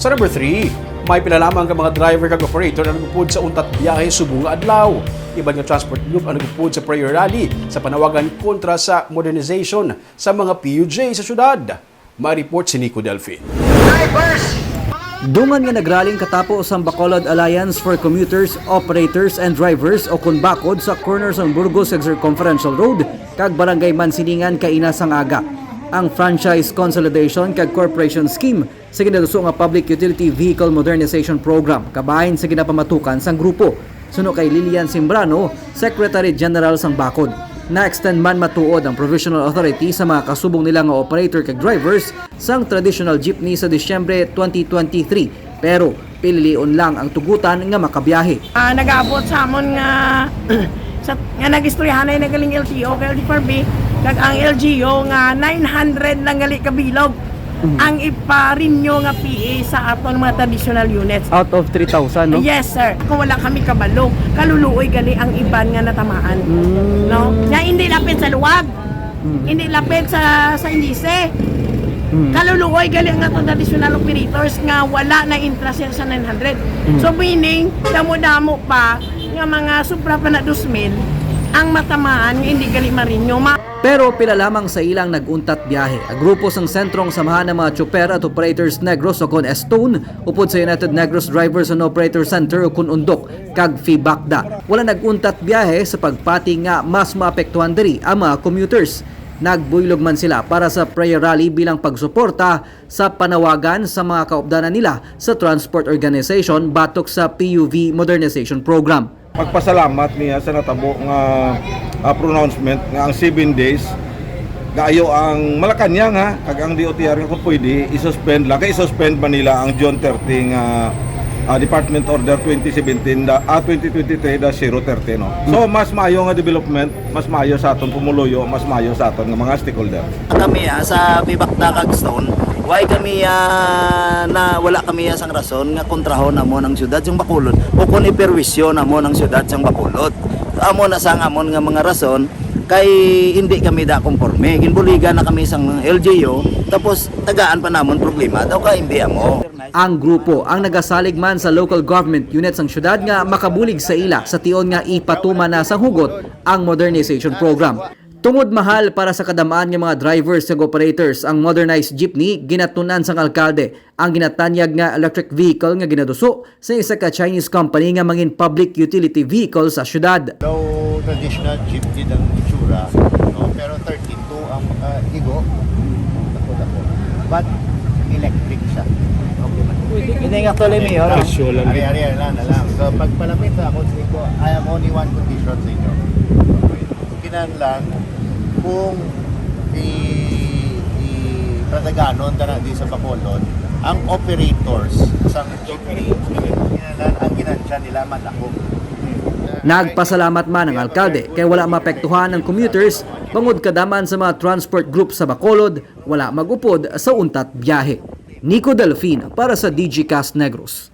Sa number 3, may pinalamang ka mga driver kag operator na nagpupod sa untat biyahe subong nga adlaw. Iban nga transport group ang nagpupod sa prayer rally sa panawagan kontra sa modernization sa mga PUJ sa syudad. Ma-report si Nico Delfin. Dungan nga nagraling katapos ang Bacolod Alliance for Commuters, Operators and Drivers o KUNBACOD sa corner sa Burgos Circumferential Road kag Barangay Mansiningan kainasang aga. Ang Franchise Consolidation kag Corporation Scheme sa ginaduso nga Public Utility Vehicle Modernization Program kabahin sa ginapamatukan sang grupo. Suno kay Lilian Simbrano, Secretary General sang BACOD. Na-extend man matuod ang Provisional Authority sa mga kasubong nila nga operator kag drivers sang traditional jeepney sa Disyembre 2023 pero pililion lang ang tugutan nga makabiyahe. Nag-abot sa amon nga nga nag-istoryahan ay nagaling LTO kay LT4B kag ang LGO nga 900 lang gali kabilog ang iparinyo nga PA sa aton mga traditional units. Out of 3,000, no? Yes, sir. Kung wala kami kabalo, kaluluoy gali ang iban nga natamaan. No? Nga hindi lapit sa luwag. Hindi lapit sa indise. Kaluluoy gali ang aton traditional operators nga wala na interest sa 900. So meaning, damo-damo pa nga mga supra pa na 2,000 ang matamaan nga hindi gali marinyo. Pero pila lamang sa ilang naguntat biyahe. Ang grupo sang sentrong samahan ng mga chopper at operators Negros o kon Estone upod sa United Negros Drivers and Operator Center o kun Undok kag FIBACDA. Wala naguntat biyahe sa pagpati nga mas maapektuhan diri ang mga commuters. Nagbuylog man sila para sa prayer rally bilang pagsuporta sa panawagan sa mga kaupdanan nila sa Transport Organization batok sa PUV Modernization Program. Pagpasalamat niya sa natabo nga pronouncement nga ang 7 days gaayo ang Malacañang ha kag ang DOTR nga kung pwede i-suspend lang kay i-suspend man nila ang June 30 nga Department Order 2017 2023-030 no. So mas maayo nga development, mas maayo sa aton pumuluyo, mas maayo sa aton nga mga stakeholder. Kami sa FIBACDA kag Stone, why kami na wala kami sang rason nga kontrahon amo ng syudad sang Bacolod o kun iperwisyo namo ng syudad sang Bacolod. Amo na sang amon nga mga rason kay hindi kami da konforme. Ginbuligan na kami sang LGU tapos tagaan pa namon problema daw ka hindi amo. Ang grupo ang nagasalig man sa local government units ng syudad nga makabulig sa ila sa tion nga ipatuma na sa hugot ang modernization program. Tungod mahal para sa kadamaan ng mga drivers ug operators ang modernized jeepney, ginatunan sang alkalde ang ginatanyag nga electric vehicle nga ginaduso sa isa ka Chinese company nga mangin public utility vehicle sa syudad. Though traditional jeepney ang itsura, no? Pero 32 ang igo, but electric siya. Hindi nga tuloy mi ora. Ari lang. So pagpalamit sa ako ko, I have only one condition sa inyo. Kinahanglan kung i-prataganon ka na di sa Bacolod, ang operators sa jeepney, kinahanglan ang ginansya nila malako. Nagpasalamat man ang alkalde kay wala maapektuhan ng commuters bangod kadaman sa mga transport group sa Bacolod wala magupod sa untat biyahe. Nico Delfin para sa DG Cast Negros.